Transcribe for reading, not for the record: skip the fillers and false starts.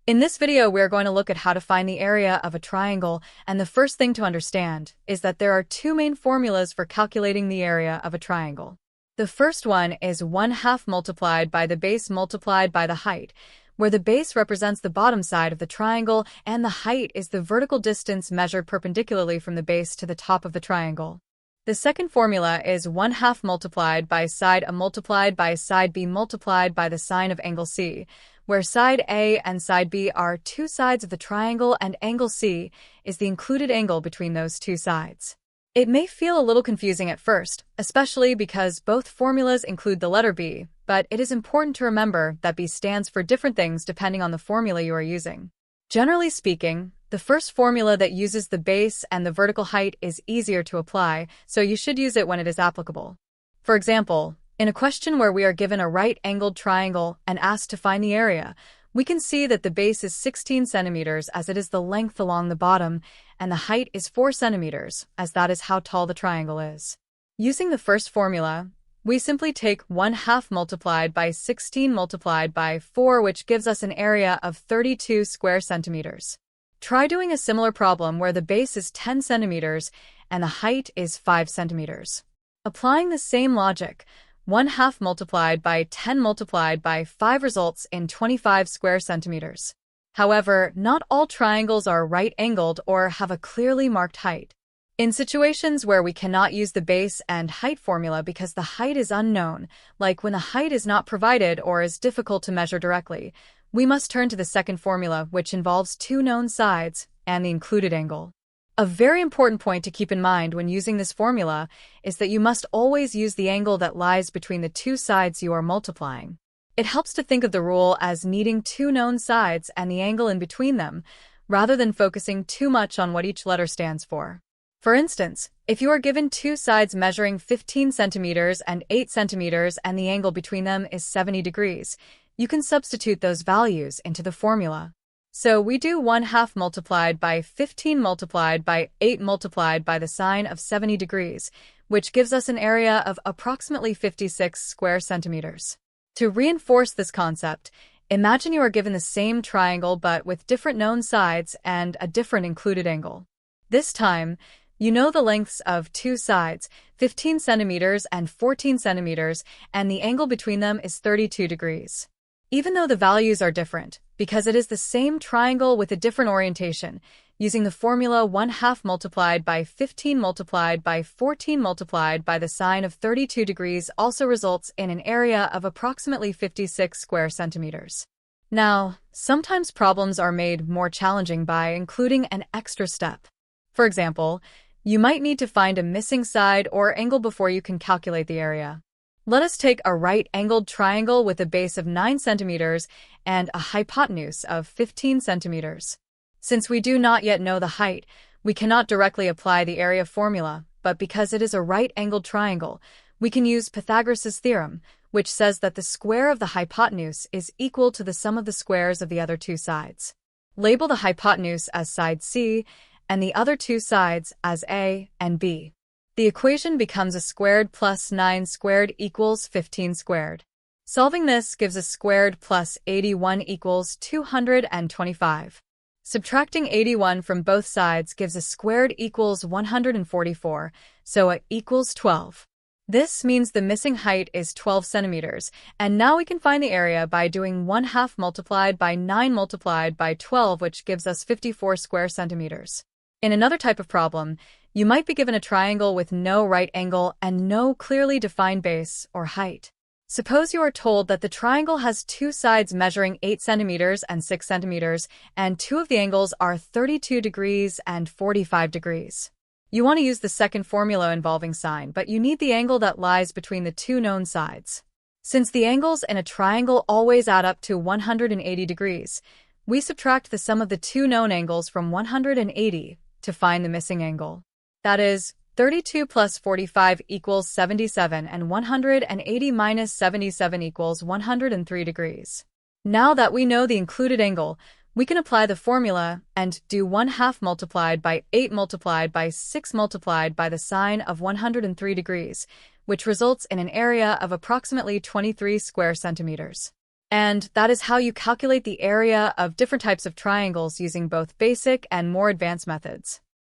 In this video, we're going to look at how to find the area of a triangle, and the first thing to understand is that there are two main formulas for calculating the area of a triangle. The first one is 1/2 multiplied by the base multiplied by the height, where the base represents the bottom side of the triangle and the height is the vertical distance measured perpendicularly from the base to the top of the triangle. The second formula is 1/2 multiplied by side A multiplied by side B multiplied by the sine of angle C, where side A and side B are two sides of the triangle and angle C is the included angle between those two sides. It may feel a little confusing at first, especially because both formulas include the letter B, but it is important to remember that B stands for different things depending on the formula you are using. Generally speaking, the first formula that uses the base and the vertical height is easier to apply, so you should use it when it is applicable. For example, in a question where we are given a right-angled triangle and asked to find the area, we can see that the base is 16 centimeters as it is the length along the bottom, and the height is 4 centimeters as that is how tall the triangle is. Using the first formula, we simply take 1/2 multiplied by 16 multiplied by 4, which gives us an area of 32 square centimeters. Try doing a similar problem where the base is 10 centimeters and the height is 5 centimeters. Applying the same logic, 1/2 multiplied by 10 multiplied by 5 results in 25 square centimeters. However, not all triangles are right-angled or have a clearly marked height. In situations where we cannot use the base and height formula because the height is unknown, like when the height is not provided or is difficult to measure directly, we must turn to the second formula, which involves two known sides and the included angle. A very important point to keep in mind when using this formula is that you must always use the angle that lies between the two sides you are multiplying. It helps to think of the rule as needing two known sides and the angle in between them, rather than focusing too much on what each letter stands for. For instance, if you are given two sides measuring 15 centimeters and 8 centimeters and the angle between them is 70 degrees, you can substitute those values into the formula. So we do 1/2 multiplied by 15 multiplied by 8 multiplied by the sine of 70 degrees, which gives us an area of approximately 56 square centimeters. To reinforce this concept, imagine you are given the same triangle but with different known sides and a different included angle. This time, you know the lengths of two sides, 15 centimeters and 14 centimeters, and the angle between them is 32 degrees. Even though the values are different, because it is the same triangle with a different orientation, using the formula 1/2 multiplied by 15 multiplied by 14 multiplied by the sine of 32 degrees also results in an area of approximately 56 square centimeters. Now, sometimes problems are made more challenging by including an extra step. For example, you might need to find a missing side or angle before you can calculate the area. Let us take a right-angled triangle with a base of 9 centimeters and a hypotenuse of 15 centimeters. Since we do not yet know the height, we cannot directly apply the area formula, but because it is a right-angled triangle, we can use Pythagoras' theorem, which says that the square of the hypotenuse is equal to the sum of the squares of the other two sides. Label the hypotenuse as side C and the other two sides as A and B. The equation becomes a squared plus 9 squared equals 15 squared. Solving this gives a squared plus 81 equals 225. Subtracting 81 from both sides gives a squared equals 144, so A equals 12. This means the missing height is 12 centimeters, and now we can find the area by doing 1/2 multiplied by 9 multiplied by 12, which gives us 54 square centimeters. In another type of problem, you might be given a triangle with no right angle and no clearly defined base or height. Suppose you are told that the triangle has two sides measuring 8 centimeters and 6 centimeters, and two of the angles are 32 degrees and 45 degrees. You want to use the second formula involving sine, but you need the angle that lies between the two known sides. Since the angles in a triangle always add up to 180 degrees, we subtract the sum of the two known angles from 180 to find the missing angle. That is, 32 plus 45 equals 77 and 180 minus 77 equals 103 degrees. Now that we know the included angle, we can apply the formula and do 1/2 multiplied by 8 multiplied by 6 multiplied by the sine of 103 degrees, which results in an area of approximately 23 square centimeters. And that is how you calculate the area of different types of triangles using both basic and more advanced methods.